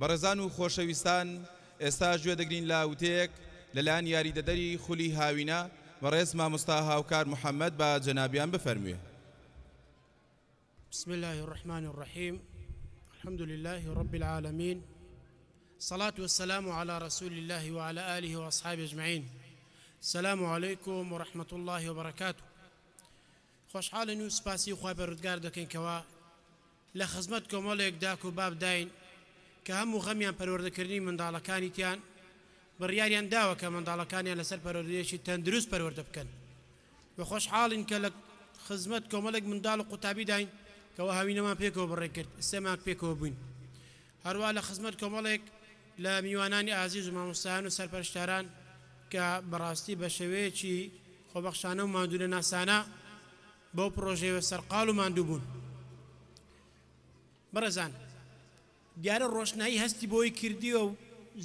بەڕێزان و خۆشەویستان ئێستا گوێ دەگرین لا وتەیەک لەلایەن یاریدەدەری خولی هاوینە بەڕێز مامۆستا هاوکار محەممەد بە جەنابیان بفەرموێ. بسم الله الرحمن الرحيم الحمد لله رب العالمين الصلاة والسلام على رسول الله وعلى آله وأصحابه أجمعين. السلام عليكم ورحمة الله وبركاته. خوشحال نو سپاسی خواه بردگار دکن کوا لخزمت کۆمەڵێک داک و باب داین کە هەموو غەمیان پەروەردەکردنی منداڵەکانی تیان بڕیاریان داوە کە منداڵەکانیان لەسەر پەروەردەیەکی تەندروست پەروەردە بکەن و خۆشحاڵین کە لە خزمەت کۆمەڵێک منداڵ و قوتابی داین کەەوە هاوینەمان پێکەوە بڕێ کرد سێمان پێکەوە بووین. هەروە لە خزمەت کۆمەڵێک لە میوانانی ئازیز و مامۆستایان و سەرپەرشتاران کە بەڕاستی بە شێوەیەکی خۆبەخشانە و ماندوو لە ناسانە بۆ پرۆژەیە سەرقاڵ و ماندوو بوون. بەڕێزان دیارە ڕۆشنایی هەستی بۆی کردیوە و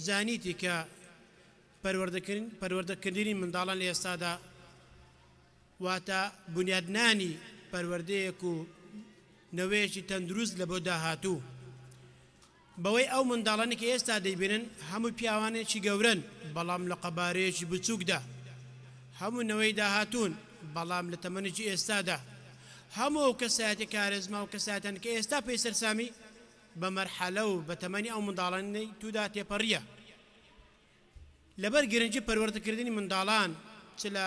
زانیتی کە پەروەردەکردنی منداڵان لە ئێستادا واتە بنیادنانی پەروەردەیەک و نەوەیەکی تەندروست لە بۆ داهاتوو بەوەی ئەو منداڵانی کە ئێستا دەیبێنن هەموو پیاوانێکی گەورن بەڵام لە قەبارەیەکی بچووکدا، هەموو نەوەی داهاتوون بەڵام لە تەمەنێکی ئێستادا، هەموو کەسایەتی کارێزما و کەسایەتان کە ئێستا پێی سەرسامی بە مەرحەلە و بە تەمەنی ئەو منداڵانی توودا تێپەڕیە. لەبەر گرنگی پەروەردەکردنی منداڵان چ لە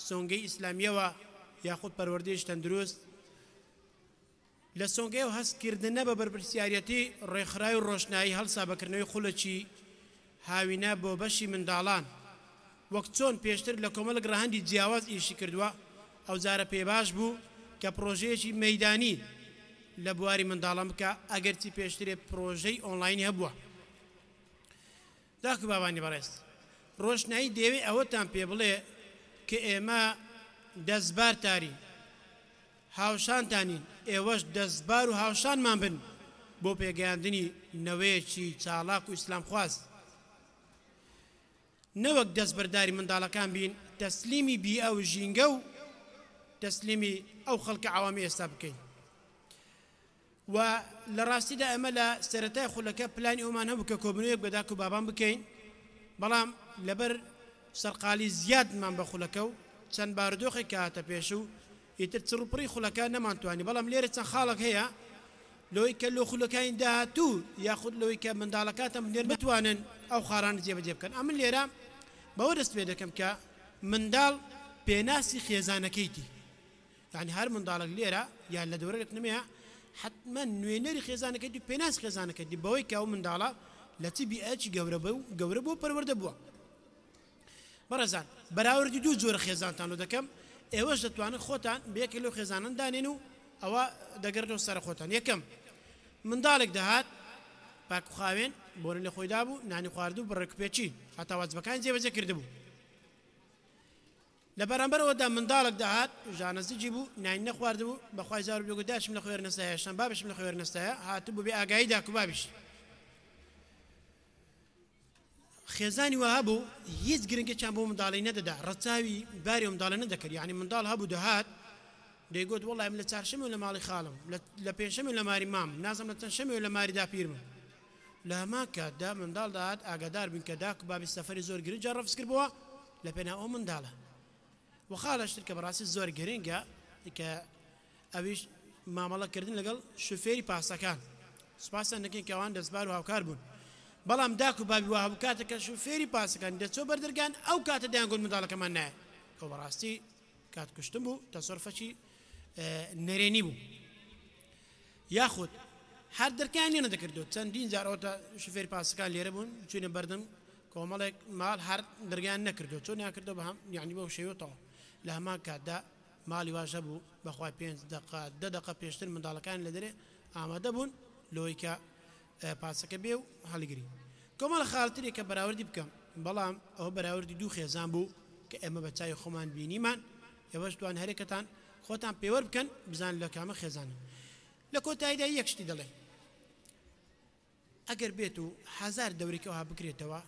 سۆنگەی ئیسلامیەوە یاخود پەروەردەیەکی تەندروست لە سۆنگەیەوە هەستکردنە بە بەرپرسیارەتی ڕێکخراوی و ڕۆشنایی هەڵسا بەکردنەوەی خولەکی هاوینە بۆ بەشی منداڵان وەک چۆن پێشتر لە کۆمەڵک ڕەهەندی جیاواز ئیشی کردووە ئەو جارە پێباش بوو کە پرۆژەیەکی مەیدانی لە بواری منداڵان بکە ئەگەرچی پێشترێ پرۆژەی ئۆنلاینی هەبووە. داکو بابانی بەڕێز ڕۆشنایی دەیەوێت ئەوەتان پێ بڵێ کە ئێمە دەستبار تارین هاوشانتانین، ئێوەش دەستبار و هاوشانمان بن بۆ پێگەیاندنی نەوەیەکی چاڵاک و ئیسلام خواست. نەوەک دەستبەرداری منداڵەکان بین تەسلیمی بیئە و ژینگە و تەسلیمی ئەو خەڵکە عەوامی ئێستا بکەین. و لە ڕاستیدا ئەمە لە سەرەتای خولەکە پلانی ئەومان هەبوو کە کۆبنەوەیەک بە داک و بابان بکەین، بەڵام لەبەر سەرقالی زیادمان بە خولەکە و چەند بارودۆخی کاتە پێش و ئیتر چڕوپڕی خولەکە نەمانتوانی، بەڵام لێرە چەند خاڵک هەیە لەوەی کە لۆ خولەکانی داهاتوو یاخود لەوەی کە منداڵەکاتە منێر بتوانن ئەو خاڕانە جێبەجێ بکەن. ئەمن لێرە بەوە دەست پێ دەکەم کە منداڵ پێناسی خێزانەکەیتی، یعنی هەر منداڵک لێرە یان لە دەورەێک نمەیە حتمما نوێنەری خێزانەکەیتی پێناسی خێزانەکەیتی بەوەی کە ئەو منداڵە لە چ بیئەیەکی گەورە بۆ پەروەردە بووە. بەڕێزان بەراوردی دوو جۆرە خێزانتان دەکەم، ئێوەش دەتوانن خۆتان بەیەکێک لەو خێزانان دانێن و ئەوە دەگەڕێتەوە سەر خۆتان. یەکەم منداڵێک دەهات پاکوخاوێن بۆنە لە خۆیدا بوو، نانی خواردوو بڕێکوپێکی هەتا واجبەکانی جێبەجێ کردبوو. لە بەرامبەرەوەدا منداڵێک دەهات ژانەزیجی بوو نانی نەخواردبوو بەخوای زار بێگو داشم لە خوێر نەستایە شەم بابشم لە خوێر نەستایە هاتبوو بێ ئاگایی داک و بابیش. خێزانی وا هەبوو هیچ گرنگێکیان بۆ منداڵی نەدەدا، ڕەچاوی باری منداڵە نەدەکرد، یعنی منداڵ هەبوو دەهات دەیگوت وەڵای من لە چارشەمە و لە ماڵی خاڵم، لە پێنجشەمە لە ماری مام، نازم لە چەندشەمە و لە ماری داپیرمە. لە هەمان کاتدا منداڵ دەهات ئاگادار بین کە داک و بابی سەفەری زۆر گرنگە ڕەفز کردبووە لە پێناو ئەو منداڵە. وەخاڵەشتر کە بەڕاستی زۆر گرنگە کە ئەویش مامەڵەکردن لەگەڵ شوفێری پاسەکان، سوپاسیان دەکەین کە ئەوان دەستبار و هاوکار بوون، بەڵام داک و بابی وا هەبوو کاتێک کە شوفێری پاسەکان دەچۆ بەردەرگان ئەو کاتە دەیانگوت منداڵەکەمان نایە، کە بەڕاستی کات کوشتن بوو تەسەڕوفێکی نەرێنی بوو. یاخود هەر دەرکیان لێ نەدەکردەوە، چەندین جار ئەوتە شوفێری پاسەکان لێرە بوون چوونە بەردەم کۆمەڵێک ماڵ هەر دەرگیان نەکردەوە، چۆن ناکردەوە بە هەم یعنی بەو شێوەتەوە. لە هەمان کاتدا ماڵی واژە بوو بەخوای 5 دقە 10 دقە پێشتر منداڵەکان لە دەرێ ئامادە بوون لەوەی کە پاسەکە بێ و هەڵگری. کۆمەڵە خاڵترێک کە بەراوردی بکەم، بەڵام ئەوە بەراوردی دوو خێزان بوو کە ئێمە بە چاوی خۆمان بینیمان، ئێوەش دوان هەرێکەتان خۆتان پێوە بکەن بزان لە کامە خێزانن. لە کۆتاییدا یەک شتی دەڵێ ئەگەر بێت و 1000 دەورێکەوە بکرێتەوە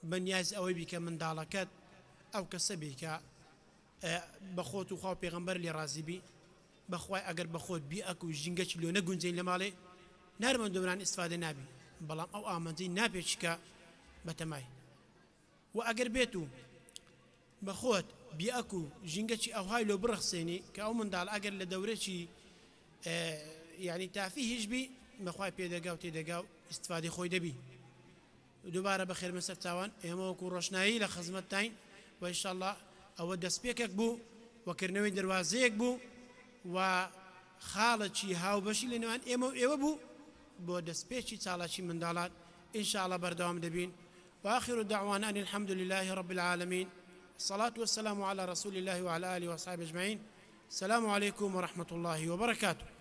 بەنیاز ئەوەی بیکە منداڵەکەت ئەو کەسە بیکە بەخۆت و خوا پێغەمبەر لێ ڕازی بی بەخوای ئەگەر بەخۆت بی ئەک و ژینگەی لۆ نەگونجین لە ماڵێ نەرمە دەوران ئیسفادە نابی بەڵام ئەو ئامانجەی ناپێچکە بەتەمای و ئەگەر بێت و بەخۆت بیئەک و ژینگەی ئەوهای لۆ بڕخسێنی کە ئەو منداڵ ئەگەر لە دەورێکی یعنی تافی هیچ بی بەخوای پێدەگا و تێدەگا و ئیسفادەی خۆی دەبی دووبارە بەخێر مەسەر چاوان ئێمە وەکو ڕۆشنایی لە خزمەتتاین و ئینشاءالله ئەوە دەستپێکێک بوو وەکردنەوەی دەواازەیەک بوو و خاڵەکی هاوبەشی لە نێوان ئێمە و ئێوە بوو بۆ دەستپێکی چاڵاکی منداڵات ئینشاءالله بەردەوام دەبین وآخر دعوانا أن الحمد لله رب العالمين الصلاة والسلام على رسول الله وعلى آله وصحبه أجمعين السلام عليكم ورحمة الله وبركاته